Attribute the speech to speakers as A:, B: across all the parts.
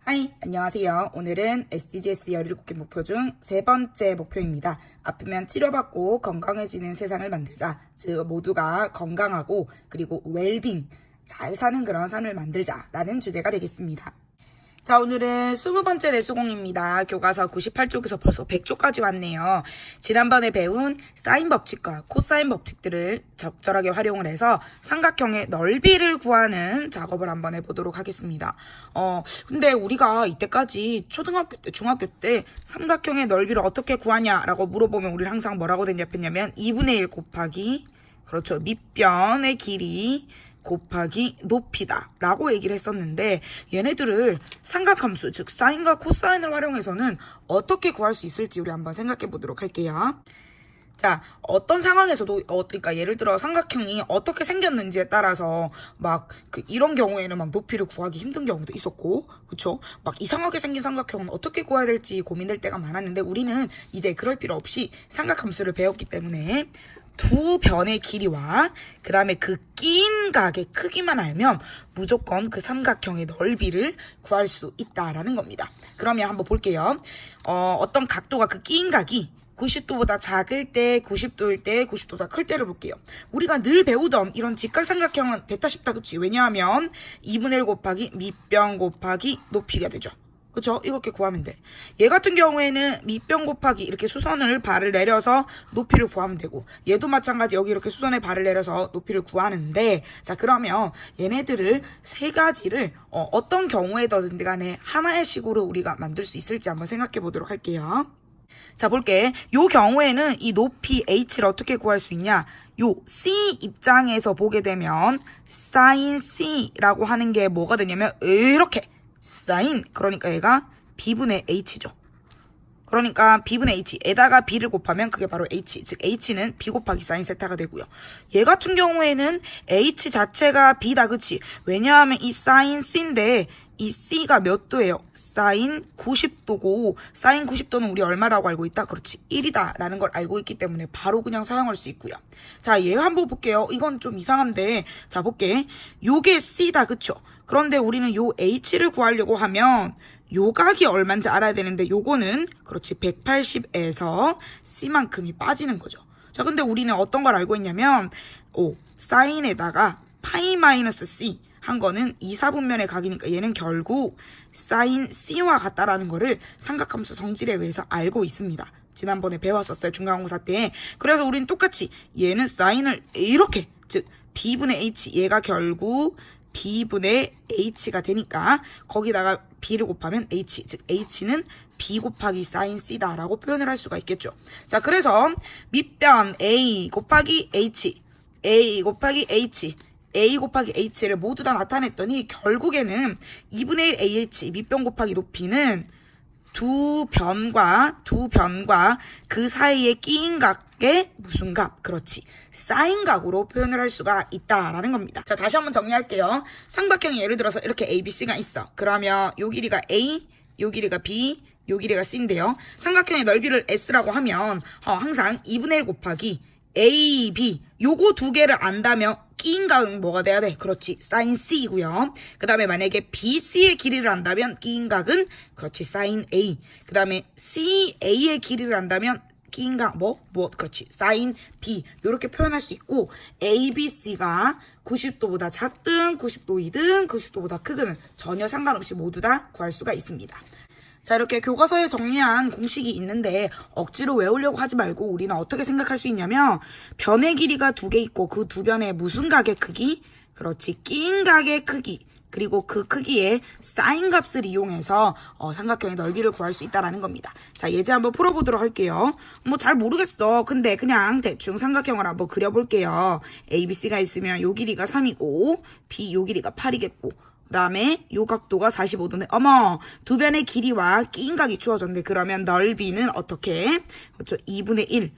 A: 하이, 안녕하세요. 오늘은 SDGs 17개 목표 중 세 번째 목표입니다. 아프면 치료받고 건강해지는 세상을 만들자. 즉 모두가 건강하고 그리고 웰빙, 잘 사는 그런 삶을 만들자라는 주제가 되겠습니다. 자, 오늘은 20번째 내수공입니다. 교과서 98쪽에서 벌써 100쪽까지 왔네요. 지난번에 배운 사인 법칙과 코사인 법칙들을 적절하게 활용을 해서 삼각형의 넓이를 구하는 작업을 한번 해보도록 하겠습니다. 근데 우리가 이때까지 초등학교 때, 중학교 때 삼각형의 넓이를 어떻게 구하냐라고 물어보면 우리는 항상 뭐라고 대답했냐면 2분의 1 곱하기, 그렇죠, 밑변의 길이 곱하기 높이다 라고 얘기를 했었는데, 얘네들을 삼각함수 즉 사인과 코사인을 활용해서는 어떻게 구할 수 있을지 우리 한번 생각해 보도록 할게요. 자, 어떤 상황에서도 그러니까 예를 들어 삼각형이 어떻게 생겼는지에 따라서 막 이런 경우에는 막 높이를 구하기 힘든 경우도 있었고, 그쵸? 막 이상하게 생긴 삼각형은 어떻게 구해야 될지 고민될 때가 많았는데, 우리는 이제 그럴 필요 없이 삼각함수를 배웠기 때문에 두 변의 길이와 그 다음에 그 끼인 각의 크기만 알면 무조건 그 삼각형의 넓이를 구할 수 있다라는 겁니다. 그러면 한번 볼게요. 어떤 각도가 그 끼인 각이 90도보다 작을 때, 90도일 때, 90도보다 클 때를 볼게요. 우리가 늘 배우던 이런 직각삼각형은 됐다 싶다, 그치? 왜냐하면 2분의 1 곱하기 밑변 곱하기 높이가 되죠. 그쵸? 이렇게 구하면 돼. 얘 같은 경우에는 밑변 곱하기 이렇게 수선을 발을 내려서 높이를 구하면 되고, 얘도 마찬가지 여기 이렇게 수선의 발을 내려서 높이를 구하는데, 자, 그러면 얘네들을 세 가지를 어떤 경우에든 간에 하나의 식으로 우리가 만들 수 있을지 한번 생각해 보도록 할게요. 자, 볼게. 요 경우에는 이 높이 h를 어떻게 구할 수 있냐? 요 C 입장에서 보게 되면 sin C라고 하는 게 뭐가 되냐면 이렇게 사인, 그러니까 얘가 b분의 h죠. 그러니까 b분의 h에다가 b를 곱하면 그게 바로 h, 즉 h는 b 곱하기 사인 세타가 되고요. 얘 같은 경우에는 h 자체가 b다, 그치? 왜냐하면 이 사인 c인데 이 c가 몇 도예요? 사인 90도고, 사인 90도는 우리 얼마라고 알고 있다? 그렇지, 1이다 라는 걸 알고 있기 때문에 바로 그냥 사용할 수 있고요. 자, 얘 한번 볼게요. 이건 좀 이상한데, 자, 볼게. 요게 c다, 그쵸? 그런데 우리는 요 h를 구하려고 하면 요 각이 얼마인지 알아야 되는데, 요거는 그렇지 180에서 c만큼이 빠지는 거죠. 자, 근데 우리는 어떤 걸 알고 있냐면 사인에다가 파이 마이너스 c 한 거는 2, 4분면의 각이니까 얘는 결국 사인 c와 같다라는 거를 삼각함수 성질에 의해서 알고 있습니다. 지난번에 배웠었어요, 중간고사 때. 그래서 우리는 똑같이 얘는 사인을 이렇게, 즉 b분의 h, 얘가 결국 b분의 h가 되니까 거기다가 b를 곱하면 h, 즉 h는 b 곱하기 사인 c다 라고 표현을 할 수가 있겠죠. 자, 그래서 밑변 a 곱하기 h, a 곱하기 h, a 곱하기 h를 모두 다 나타냈더니 결국에는 2분의 1 ah 밑변 곱하기 높이는 두 변과 그 사이에 끼인 각의 무슨 각? 그렇지, 사인 각으로 표현을 할 수가 있다라는 겁니다. 자, 다시 한번 정리할게요. 삼각형이 예를 들어서 이렇게 ABC가 있어. 그러면 요 길이가 A, 요 길이가 B, 요 길이가 C인데요. 삼각형의 넓이를 S라고 하면 항상 2분의 1 곱하기 A, B 요거 두 개를 안다면 끼인 각은 뭐가 돼야 돼? 그렇지, 사인 C이고요. 그 다음에 만약에 BC의 길이를 안다면 끼인 각은 그렇지, 사인 A. 그 다음에 CA의 길이를 안다면 끼인 각 무엇? 그렇지, 사인 B. 요렇게 표현할 수 있고, ABC가 90도보다 작든 90도이든 90도보다 크든 전혀 상관없이 모두 다 구할 수가 있습니다. 자, 이렇게 교과서에 정리한 공식이 있는데 억지로 외우려고 하지 말고 우리는 어떻게 생각할 수 있냐면, 변의 길이가 두 개 있고 그 두 변의 무슨 각의 크기? 그렇지, 끼인 각의 크기, 그리고 그 크기의 사인 값을 이용해서 삼각형의 넓이를 구할 수 있다라는 겁니다. 자, 예제 한번 풀어보도록 할게요. 뭐 잘 모르겠어. 근데 그냥 대충 삼각형을 한번 그려볼게요. ABC가 있으면 요 길이가 3이고 B 요 길이가 8이겠고, 그 다음에 요 각도가 45도네. 어머, 두 변의 길이와 끼인 각이 주어졌는데, 그러면 넓이는 어떻게? 그렇죠, 2분의 1.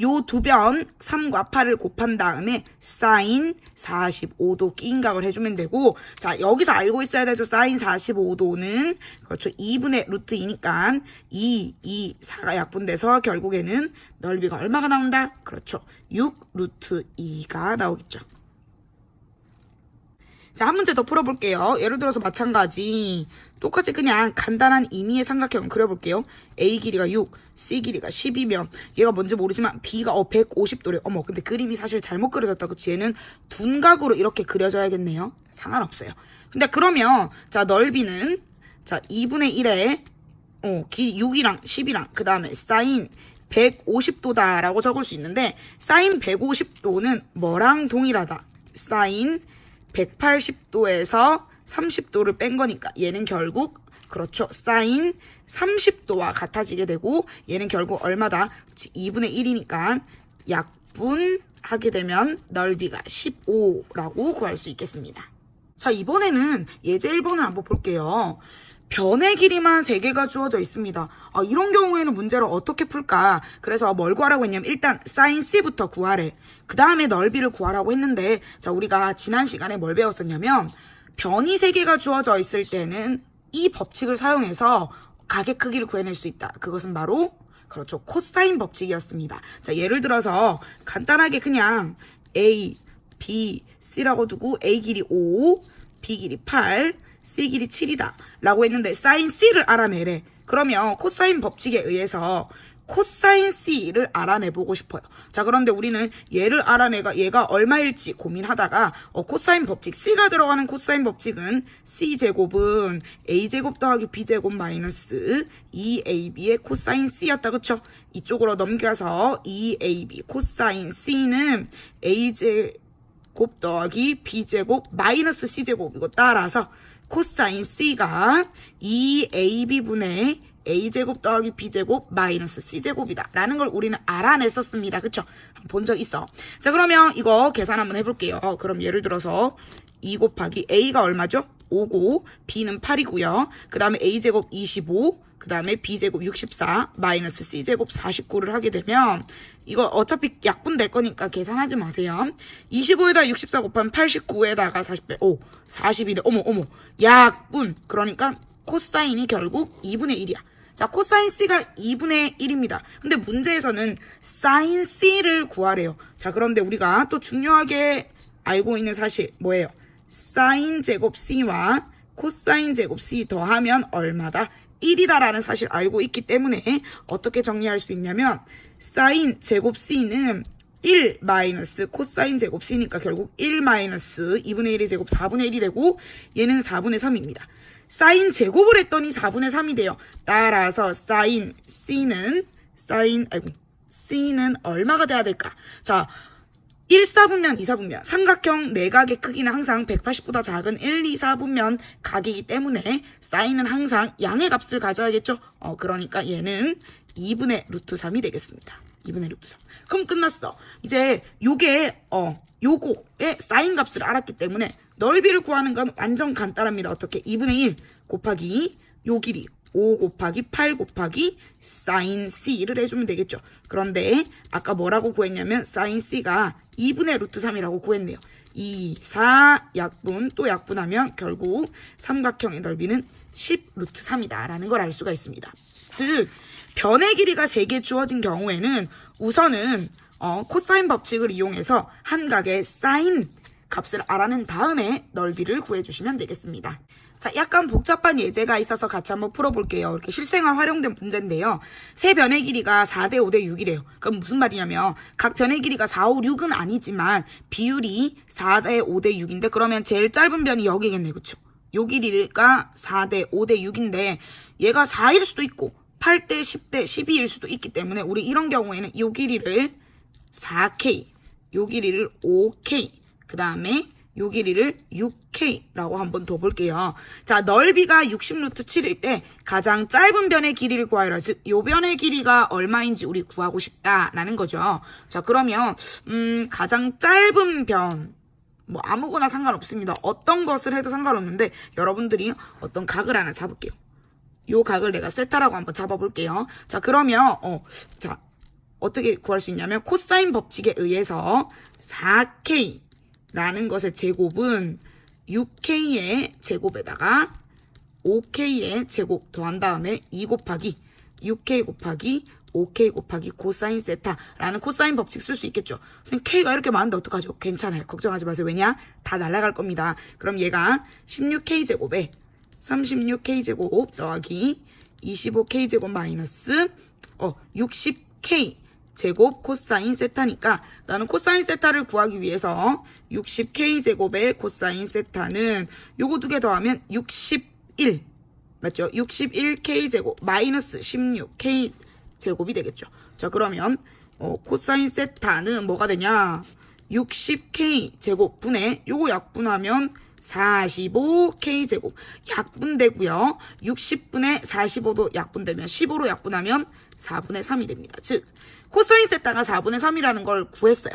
A: 요 두 변 3과 8을 곱한 다음에 사인 45도 끼인 각을 해주면 되고, 자, 여기서 알고 있어야 되죠. 사인 45도는 그렇죠, 2분의 루트 2니까 4가 약분돼서 결국에는 넓이가 얼마가 나온다? 그렇죠, 6 루트 2가 나오겠죠. 자, 한 문제 더 풀어볼게요. 예를 들어서 마찬가지 똑같이 그냥 간단한 임의의 삼각형을 그려볼게요. A 길이가 6, C 길이가 10이면 얘가 뭔지 모르지만 B가 150도래. 어머, 근데 그림이 사실 잘못 그려졌다. 그치? 얘는 둔각으로 이렇게 그려져야겠네요. 상관없어요. 근데 그러면 자, 넓이는 자 2분의 1에 길이 6이랑 10이랑 그 다음에 사인 150도다 라고 적을 수 있는데 사인 150도는 뭐랑 동일하다? 사인 180도에서 30도를 뺀 거니까 얘는 결국 그렇죠. 사인 30도와 같아지게 되고 얘는 결국 얼마다? 2분의 1이니까 약분하게 되면 넓이가 15라고 구할 수 있겠습니다. 자, 이번에는 예제 1번을 한번 볼게요. 변의 길이만 3개가 주어져 있습니다. 이런 경우에는 문제를 어떻게 풀까? 그래서 뭘 구하라고 했냐면 일단 사인 C부터 구하래. 그 다음에 넓이를 구하라고 했는데 자, 우리가 지난 시간에 뭘 배웠었냐면 변이 3개가 주어져 있을 때는 이 법칙을 사용해서 가계 크기를 구해낼 수 있다. 그것은 바로 그렇죠. 코사인 법칙이었습니다. 자, 예를 들어서 간단하게 그냥 A, B, C라고 두고 A 길이 5, B 길이 8, C 길이 7이다 라고 했는데 사인 C를 알아내래. 그러면 코사인 법칙에 의해서 코사인 C를 알아내보고 싶어요. 자, 그런데 우리는 얘를 알아내가 얘가 얼마일지 고민하다가 코사인 법칙 C가 들어가는 코사인 법칙은 C제곱은 A제곱 더하기 B제곱 마이너스 2AB의 코사인 C였다. 그쵸? 이쪽으로 넘겨서 2AB 코사인 C는 A제곱 더하기 B제곱 마이너스 C제곱이고 따라서 코사인 C가 2AB분의 A제곱 더하기 B제곱 마이너스 C제곱이다 라는 걸 우리는 알아냈었습니다. 그쵸? 본 적 있어. 자, 그러면 이거 계산 한번 해볼게요. 그럼 예를 들어서 2 곱하기 A가 얼마죠? 5고 B는 8이고요. 그 다음에 A제곱 25, 그 다음에 B제곱 64, 마이너스 C제곱 49를 하게 되면 이거 어차피 약분 될 거니까 계산하지 마세요. 25에다 64 곱하면 89에다가 40 빼, 42네. 어머. 약분. 그러니까 코사인이 결국 2분의 1이야. 자, 코사인 C가 2분의 1입니다. 근데 문제에서는 사인 C를 구하래요. 자, 그런데 우리가 또 중요하게 알고 있는 사실 뭐예요? 사인 제곱 C와 코사인 제곱 C 더하면 얼마다? 1이다라는 사실 알고 있기 때문에 어떻게 정리할 수 있냐면 사인 제곱 C는 1 마이너스 코사인 제곱 C니까 결국 1 마이너스 2분의 1의 제곱 4분의 1이 되고 얘는 4분의 3입니다. 사인 제곱을 했더니 4분의 3이 돼요. 따라서 사인 C는 얼마가 돼야 될까? 자, 1사분면, 2사분면, 삼각형 내각의 크기는 항상 180보다 작은 1, 2, 4분면 각이기 때문에 사인은 항상 양의 값을 가져야겠죠? 그러니까 얘는 2분의 루트 3이 되겠습니다. 2분의 루트 3. 그럼 끝났어. 이제 요거의 사인 값을 알았기 때문에 넓이를 구하는 건 완전 간단합니다. 어떻게? 2분의 1 곱하기 요 길이 5 곱하기 8 곱하기 사인 C를 해주면 되겠죠. 그런데 아까 뭐라고 구했냐면 사인 C가 2분의 루트 3이라고 구했네요. 2, 4 약분 또 약분하면 결국 삼각형의 넓이는 10 루트 3이다 라는 걸 알 수가 있습니다. 즉 변의 길이가 3개 주어진 경우에는 우선은 코사인 법칙을 이용해서 한 각의 사인 값을 알아낸 다음에 넓이를 구해주시면 되겠습니다. 자, 약간 복잡한 예제가 있어서 같이 한번 풀어볼게요. 이렇게 실생활 활용된 문제인데요. 세 변의 길이가 4대 5대 6이래요. 그럼 무슨 말이냐면 각 변의 길이가 4, 5, 6은 아니지만 비율이 4대 5대 6인데 그러면 제일 짧은 변이 여기겠네. 그쵸? 요 길이가 4대 5대 6인데 얘가 4일 수도 있고 8대 10대 12일 수도 있기 때문에 우리 이런 경우에는 요 길이를 4K, 요 길이를 5K, 그 다음에 요 길이를 6K라고 한번 더 볼게요. 자, 넓이가 60루트 7일 때 가장 짧은 변의 길이를 구하라. 즉, 요 변의 길이가 얼마인지 우리 구하고 싶다라는 거죠. 자, 그러면 가장 짧은 변, 뭐 아무거나 상관없습니다. 어떤 것을 해도 상관없는데 여러분들이 어떤 각을 하나 잡을게요. 요 각을 내가 세타라고 한번 잡아볼게요. 자, 그러면 자, 어떻게 구할 수 있냐면 코사인 법칙에 의해서 4K 라는 것의 제곱은 6K의 제곱에다가 5K의 제곱 더한 다음에 2 곱하기 6K 곱하기 5K 곱하기 코사인 세타라는 코사인 법칙 쓸 수 있겠죠. 선생님 K가 이렇게 많은데 어떡하죠? 괜찮아요. 걱정하지 마세요. 왜냐? 다 날아갈 겁니다. 그럼 얘가 16K제곱에 36K제곱 더하기 25K제곱 마이너스 60K 제곱 코사인 세타니까 나는 코사인 세타를 구하기 위해서 60K제곱의 코사인 세타는 요거 두 개 더하면 61 맞죠? 61K제곱 마이너스 16K제곱이 되겠죠. 자 그러면 코사인 세타는 뭐가 되냐? 60K제곱 분의 요거 약분하면 45K제곱 약분되고요. 60분의 45도 약분되면 15로 약분하면 4분의 3이 됩니다. 즉 코사인 세타가 4분의 3이라는 걸 구했어요.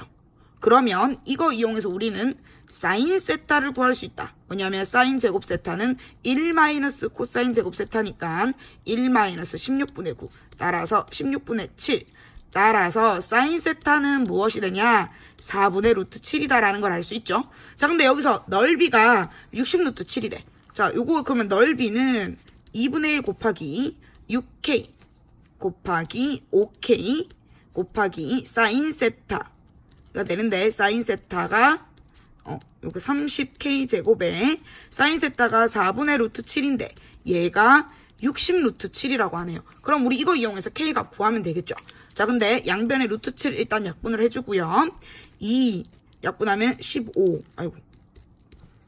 A: 그러면 이거 이용해서 우리는 사인 세타를 구할 수 있다. 뭐냐면 사인 제곱 세타는 1 마이너스 코사인 제곱 세타니까 1 마이너스 16분의 9 따라서 16분의 7 따라서 사인 세타는 무엇이 되냐? 4분의 루트 7이다라는 걸 알 수 있죠. 자 근데 여기서 넓이가 60 루트 7이래. 자 요거 그러면 넓이는 2분의 1 곱하기 6K 곱하기 5K 곱하기 사인 세타가 되는데 사인 세타가 요거 30K 제곱에 사인 세타가 4분의 루트 7인데 얘가 60 루트 7이라고 하네요. 그럼 우리 이거 이용해서 K 값 구하면 되겠죠. 자 근데 양변에 루트 7 일단 약분을 해주고요. 2 약분하면 15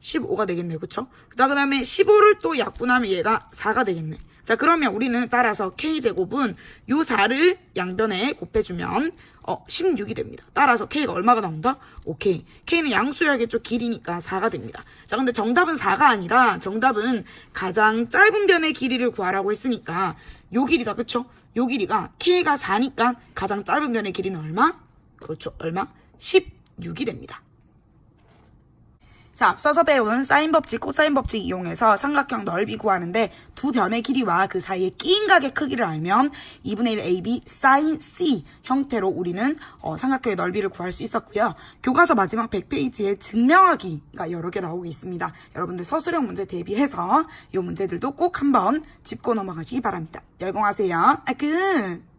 A: 15가 되겠네요. 그쵸? 그 다음에 15를 또 약분하면 얘가 4가 되겠네. 자 그러면 우리는 따라서 K제곱은 요 4를 양변에 곱해주면 16이 됩니다. 따라서 K가 얼마가 나온다? 오케이. K는 양수여야겠죠. 길이니까 4가 됩니다. 자 근데 정답은 4가 아니라 정답은 가장 짧은 변의 길이를 구하라고 했으니까 요 길이다. 그쵸? 요 길이가 K가 4니까 가장 짧은 변의 길이는 얼마? 그렇죠. 얼마? 16이 됩니다. 자, 앞서서 배운 사인 법칙, 코사인 법칙 이용해서 삼각형 넓이 구하는데 두 변의 길이와 그 사이의 끼인 각의 크기를 알면 2분의 1 AB 사인 C 형태로 우리는 삼각형의 넓이를 구할 수 있었고요. 교과서 마지막 100페이지에 증명하기가 여러 개 나오고 있습니다. 여러분들 서술형 문제 대비해서 이 문제들도 꼭 한번 짚고 넘어가시기 바랍니다. 열공하세요. 끝!